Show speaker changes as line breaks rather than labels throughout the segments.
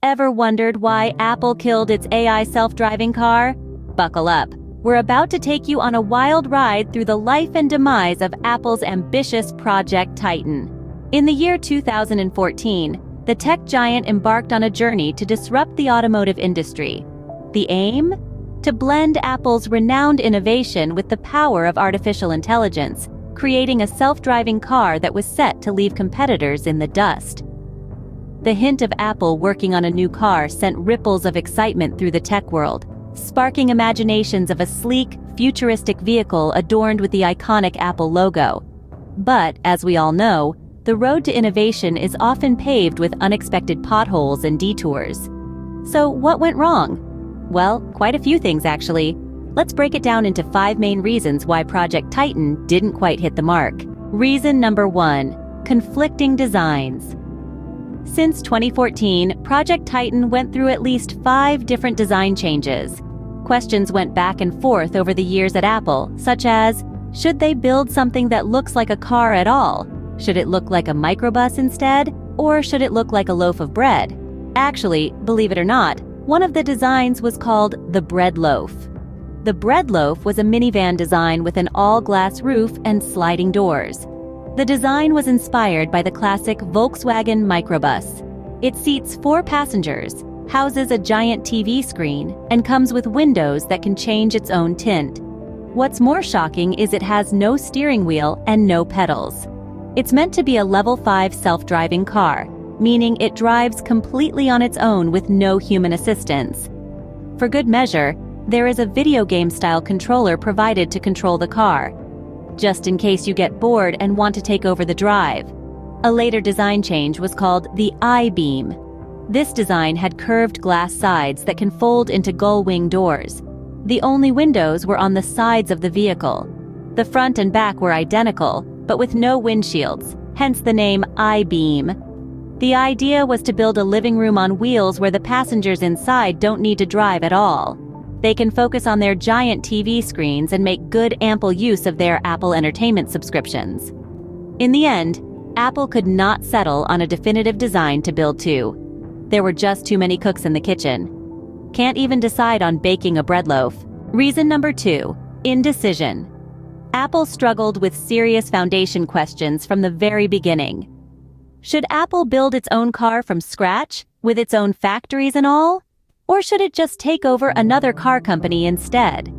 Ever wondered why Apple killed its AI self-driving car? Buckle up. We're about to take you on a wild ride through the life and demise of Apple's ambitious Project Titan. In the year 2014, the tech giant embarked on a journey to disrupt the automotive industry. The aim? To blend Apple's renowned innovation with the power of artificial intelligence, creating a self-driving car that was set to leave competitors in the dust. The hint of Apple working on a new car sent ripples of excitement through the tech world, sparking imaginations of a sleek, futuristic vehicle adorned with the iconic Apple logo. But, as we all know, the road to innovation is often paved with unexpected potholes and detours. So, what went wrong? Well, quite a few things actually. Let's break it down into 5 main reasons why Project Titan didn't quite hit the mark. Reason number 1: conflicting designs. Since 2014, Project Titan went through at least 5 different design changes. Questions went back and forth over the years at Apple, such as, should they build something that looks like a car at all? Should it look like a microbus instead? Or should it look like a loaf of bread? Actually, believe it or not, one of the designs was called the bread loaf. The bread loaf was a minivan design with an all-glass roof and sliding doors. The design was inspired by the classic Volkswagen microbus. It seats 4 passengers, houses a giant TV screen, and comes with windows that can change its own tint. What's more shocking is it has no steering wheel and no pedals. It's meant to be a level 5 self-driving car, meaning it drives completely on its own with no human assistance. For good measure, there is a video game-style controller provided to control the car, just in case you get bored and want to take over the drive. A later design change was called the I-beam. This design had curved glass sides that can fold into gull-wing doors. The only windows were on the sides of the vehicle. The front and back were identical, but with no windshields, hence the name I-beam. The idea was to build a living room on wheels where the passengers inside don't need to drive at all. They can focus on their giant TV screens and make good ample use of their Apple Entertainment subscriptions. In the end, Apple could not settle on a definitive design to build 2. There were just too many cooks in the kitchen. Can't even decide on baking a bread loaf. Reason number 2: indecision. Apple struggled with serious foundation questions from the very beginning. Should Apple build its own car from scratch, with its own factories and all? Or should it just take over another car company instead?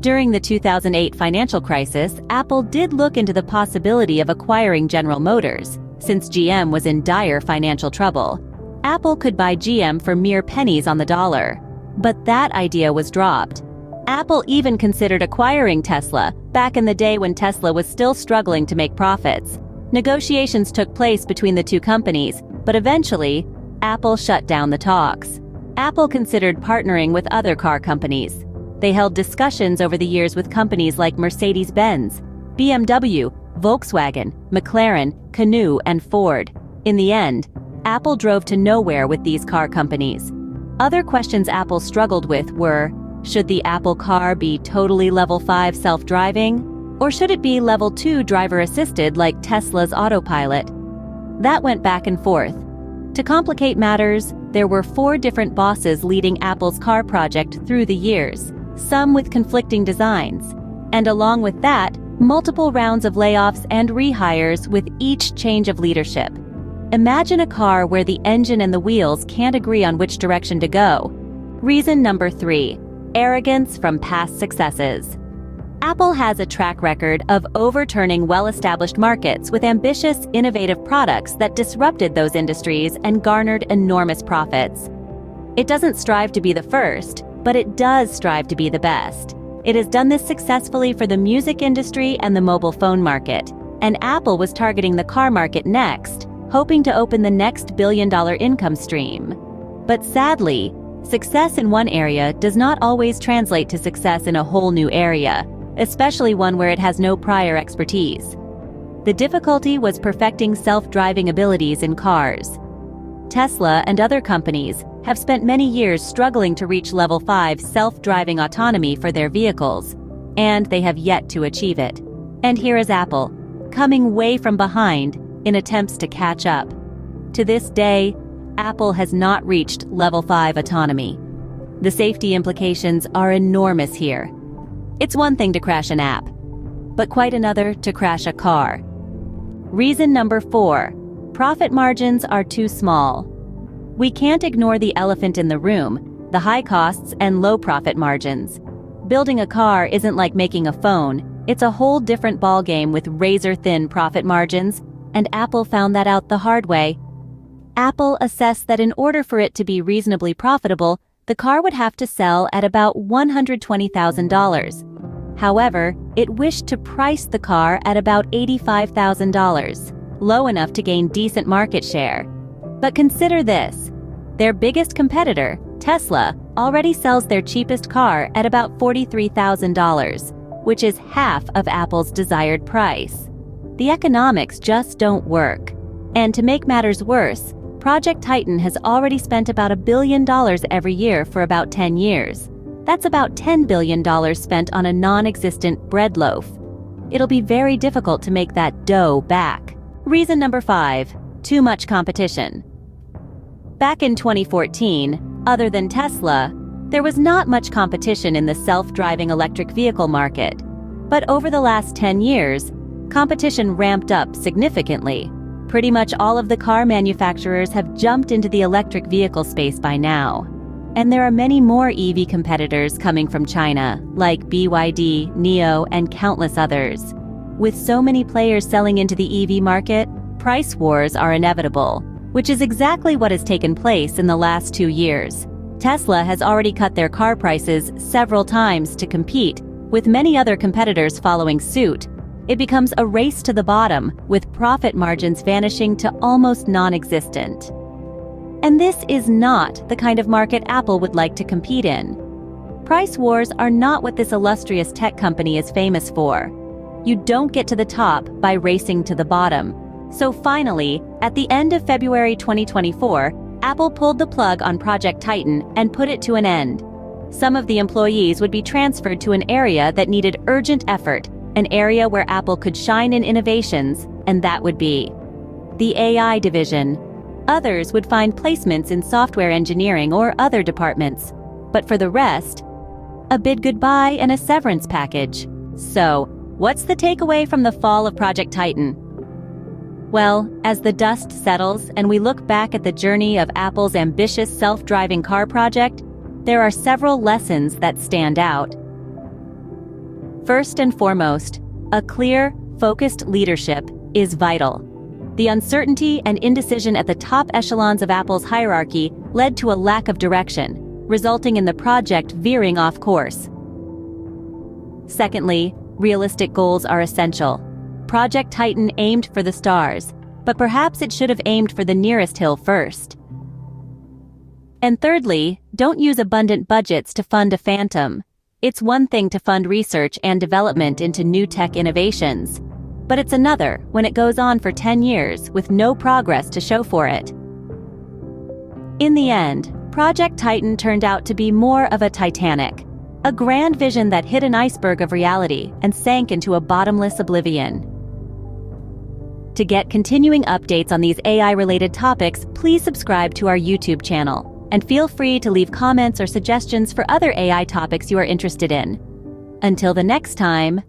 During the 2008 financial crisis, Apple did look into the possibility of acquiring General Motors, since GM was in dire financial trouble. Apple could buy GM for mere pennies on the dollar. But that idea was dropped. Apple even considered acquiring Tesla, back in the day when Tesla was still struggling to make profits. Negotiations took place between the 2 companies, but eventually, Apple shut down the talks. Apple considered partnering with other car companies. They held discussions over the years with companies like Mercedes-Benz, BMW, Volkswagen, McLaren, Canoo, and Ford. In the end, Apple drove to nowhere with these car companies. Other questions Apple struggled with were, should the Apple car be totally level 5 self-driving? Or should it be level 2 driver-assisted like Tesla's autopilot? That went back and forth. To complicate matters, there were 4 different bosses leading Apple's car project through the years, some with conflicting designs. And along with that, multiple rounds of layoffs and rehires with each change of leadership. Imagine a car where the engine and the wheels can't agree on which direction to go. Reason number 3: arrogance from past successes. Apple has a track record of overturning well-established markets with ambitious, innovative products that disrupted those industries and garnered enormous profits. It doesn't strive to be the first, but it does strive to be the best. It has done this successfully for the music industry and the mobile phone market, and Apple was targeting the car market next, hoping to open the next billion-dollar income stream. But sadly, success in one area does not always translate to success in a whole new area, especially one where it has no prior expertise. The difficulty was perfecting self-driving abilities in cars. Tesla and other companies have spent many years struggling to reach level 5 self-driving autonomy for their vehicles, and they have yet to achieve it. And here is Apple, coming way from behind in attempts to catch up. To this day, Apple has not reached level 5 autonomy. The safety implications are enormous here. It's one thing to crash an app, but quite another to crash a car. Reason number 4, profit margins are too small. We can't ignore the elephant in the room, the high costs and low profit margins. Building a car isn't like making a phone, it's a whole different ballgame with razor-thin profit margins, and Apple found that out the hard way. Apple assessed that in order for it to be reasonably profitable, the car would have to sell at about $120,000. However, it wished to price the car at about $85,000, low enough to gain decent market share. But consider this. Their biggest competitor, Tesla, already sells their cheapest car at about $43,000, which is half of Apple's desired price. The economics just don't work. And to make matters worse, Project Titan has already spent about $1 billion every year for about 10 years. That's about $10 billion spent on a non-existent bread loaf. It'll be very difficult to make that dough back. Reason number 5, too much competition. Back in 2014, other than Tesla, there was not much competition in the self-driving electric vehicle market. But over the last 10 years, competition ramped up significantly. Pretty much all of the car manufacturers have jumped into the electric vehicle space by now. And there are many more EV competitors coming from China, like BYD, NIO, and countless others. With so many players selling into the EV market, price wars are inevitable, which is exactly what has taken place in the last 2 years. Tesla has already cut their car prices several times to compete, with many other competitors following suit. It becomes a race to the bottom, with profit margins vanishing to almost non-existent. And this is not the kind of market Apple would like to compete in. Price wars are not what this illustrious tech company is famous for. You don't get to the top by racing to the bottom. So finally, at the end of February 2024, Apple pulled the plug on Project Titan and put it to an end. Some of the employees would be transferred to an area that needed urgent effort, an area where Apple could shine in innovations, and that would be the AI division. Others would find placements in software engineering or other departments. But for the rest, a bid goodbye and a severance package. So, what's the takeaway from the fall of Project Titan? Well, as the dust settles and we look back at the journey of Apple's ambitious self-driving car project, there are several lessons that stand out. First and foremost, a clear, focused leadership is vital. The uncertainty and indecision at the top echelons of Apple's hierarchy led to a lack of direction, resulting in the project veering off course. Secondly, realistic goals are essential. Project Titan aimed for the stars, but perhaps it should have aimed for the nearest hill first. And thirdly, don't use abundant budgets to fund a phantom. It's one thing to fund research and development into new tech innovations, but it's another when it goes on for 10 years with no progress to show for it. In the end, Project Titan turned out to be more of a Titanic, a grand vision that hit an iceberg of reality and sank into a bottomless oblivion. To get continuing updates on these AI-related topics, please subscribe to our YouTube channel. And feel free to leave comments or suggestions for other AI topics you are interested in. Until the next time,